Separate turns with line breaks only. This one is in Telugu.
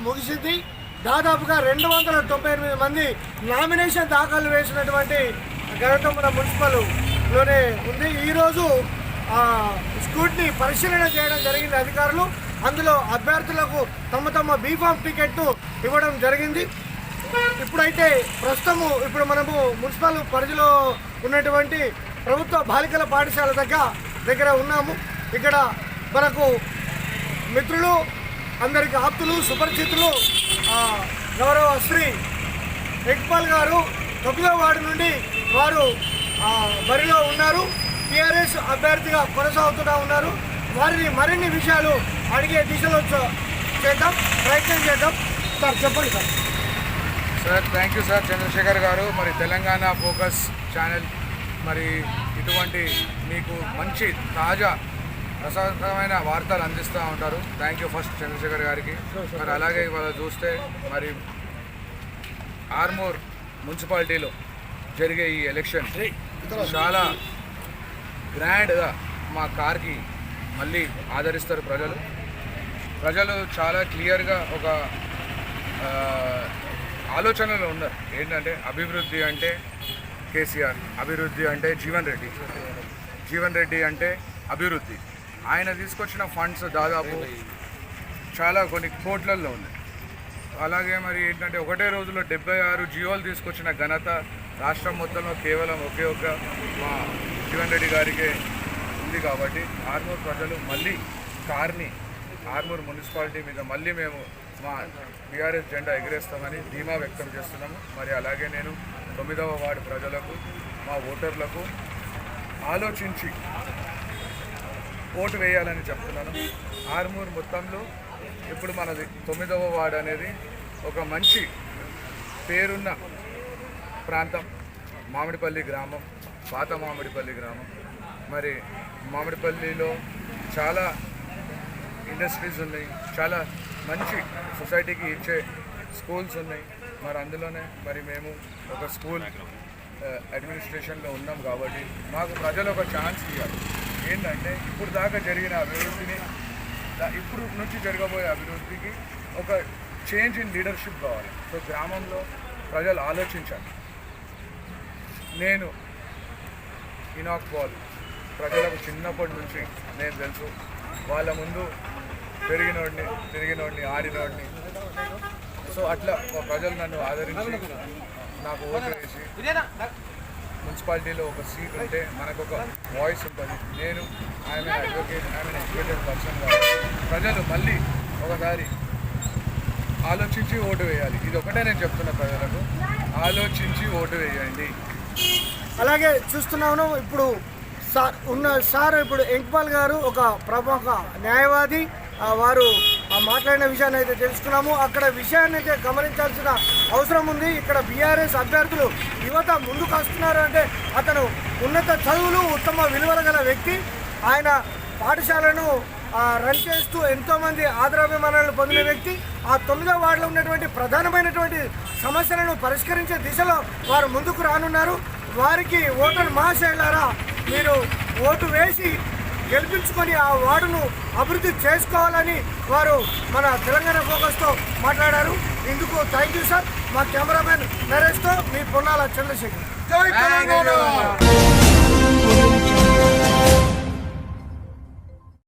ముగిసింది. దాదాపుగా 298 మంది నామినేషన్ దాఖలు వేసినటువంటి ఘనత మన మున్సిపల్లోనే ఉంది. ఈరోజు స్కూట్ని పరిశీలన చేయడం జరిగింది అధికారులు. అందులో అభ్యర్థులకు తమ బీఫామ్ టికెట్ను ఇవ్వడం జరిగింది. ఇప్పుడైతే ప్రస్తుతము మనము మున్సిపల్ పరిధిలో ఉన్నటువంటి ప్రభుత్వ బాలికల పాఠశాల దగ్గర ఉన్నాము. ఇక్కడ మనకు మిత్రులు, అందరికి ఆప్తులు, సుపరిచితులు గౌరవ శ్రీ ఎక్పాల్ గారు 9వ వార్డు నుండి వారు బరిలో ఉన్నారు. టీఆర్ఎస్ అభ్యర్థిగా కొనసాగుతూ ఉన్నారు. వారిని మరిన్ని విషయాలు అడిగే దిశలో ప్రయత్నం చేద్దాం. సార్ చెప్పండి
sir. Thank you sir Chandrasekhar garu. మరి తెలంగాణ ఫోకస్ ఛానల్ మరి ఇటువంటి మీకు మంచి తాజా ప్రశాంతమైన వార్తలు అందిస్తూ ఉంటారు. థ్యాంక్ యూ ఫస్ట్ చంద్రశేఖర్ గారికి. మరి అలాగే ఇవాళ చూస్తే మరి ఆర్మూర్ మున్సిపాలిటీలో జరిగే ఈ ఎలక్షన్ చాలా గ్రాండ్గా మా కార్కి మళ్ళీ ఆదరిస్తారు ప్రజలు చాలా క్లియర్గా ఒక ఆలోచనలో ఉన్నారు. ఏంటంటే అభివృద్ధి అంటే కేసీఆర్, అభివృద్ధి అంటే జీవన్ రెడ్డి అంటే అభివృద్ధి. ఆయన తీసుకొచ్చిన ఫండ్స్ దాదాపు చాలా కొన్ని కోట్లల్లో ఉన్నాయి. అలాగే మరి ఏంటంటే ఒకటే రోజులో 76 జియోలు తీసుకొచ్చిన ఘనత రాష్ట్రం మొత్తంలో కేవలం ఒకే ఒక మా జీవన్ రెడ్డి గారికే ఉంది. కాబట్టి ఆర్మూర్ ప్రజలు మళ్ళీ కార్ని ఆర్మూర్ మున్సిపాలిటీ మీద మళ్ళీ మేము మా టీఆర్ఎస్ జెండా ఎగిరేస్తామని ధీమా వ్యక్తం చేస్తున్నాము. మరి అలాగే నేను 9వ వార్డు ప్రజలకు, మా ఓటర్లకు ఆలోచించి ఓటు వేయాలని చెప్తున్నాను. ఆర్మూర్ మొత్తంలో ఇప్పుడు మనది 9వ వార్డు అనేది ఒక మంచి పేరున్న ప్రాంతం. మామిడిపల్లి గ్రామం, పాత మామిడిపల్లి గ్రామం. మరి మామిడిపల్లిలో చాలా ఇండస్ట్రీస్ ఉన్నాయి, చాలా మంచి సొసైటీకి ఇచ్చే స్కూల్స్ ఉన్నాయి. మరి అందులోనే మరి మేము ఒక స్కూల్ అడ్మినిస్ట్రేషన్లో ఉన్నాం. కాబట్టి మాకు ప్రజలు ఒక ఛాన్స్ ఇవ్వాలి. ఏంటంటే ఇప్పుడు దాకా జరిగిన అభివృద్ధిని, ఇప్పుడు నుంచి జరగబోయే అభివృద్ధికి ఒక చేంజ్ ఇన్ లీడర్షిప్ కావాలి. సో గ్రామంలో ప్రజలు ఆలోచించాలి. నేను ఇనాక్ పాల్ ప్రజలకు చిన్నప్పటి నుంచి నేను తెలుసు. వాళ్ళ ముందు తిరిగినోడిని ఆడినోడిని. సో అట్లా ప్రజలు నన్ను ఆదరించి నాకు ఓటు వేసి మున్సిపాలిటీలో ఒక సీట్ ఉంటే మనకు ఒక వాయిస్ ఉంటుంది. నేను I'm advocate, I'm educated person. కాబట్టి ప్రజలు మళ్ళీ ఒకసారి ఆలోచించి ఓటు వేయాలి. ఇది ఒకటే నేను చెప్తున్న ప్రజలకు, ఆలోచించి ఓటు వేయండి.
అలాగే చూస్తున్నాను ఇప్పుడు ఇప్పుడు ఎక్పాల్ గారు ఒక ప్రముఖ న్యాయవాది. వారు మాట్లాడిన విషయాన్ని అయితే తెలుసుకున్నాము. అక్కడ విషయాన్ని అయితే గమనించాల్సిన అవసరం ఉంది. ఇక్కడ బీఆర్ఎస్ అభ్యర్థులు యువత ముందుకు వస్తున్నారు అంటే అతను ఉన్నత చదువులు, ఉత్తమ విలువల గల వ్యక్తి. ఆయన పాఠశాలను రన్ చేస్తూ ఎంతోమంది ఆదరాభిమానాలను పొందిన వ్యక్తి. ఆ 9వ వార్డులో ఉన్నటువంటి ప్రధానమైనటువంటి సమస్యలను పరిష్కరించే దిశలో వారు ముందుకు రానున్నారు. వారికి ఓటర్ మహాశయులారా, మీరు ఓటు వేసి గెలిపించుకొని ఆ వార్డును అభివృద్ధి చేసుకోవాలని వారు మన తెలంగాణ ఫోకస్తో మాట్లాడారు. ఇందుకు థ్యాంక్ యూ సార్. మా కెమెరామెన్ నరేష్తో మీ పొన్నాల చంద్రశేఖర్.
జై తెలంగాణ.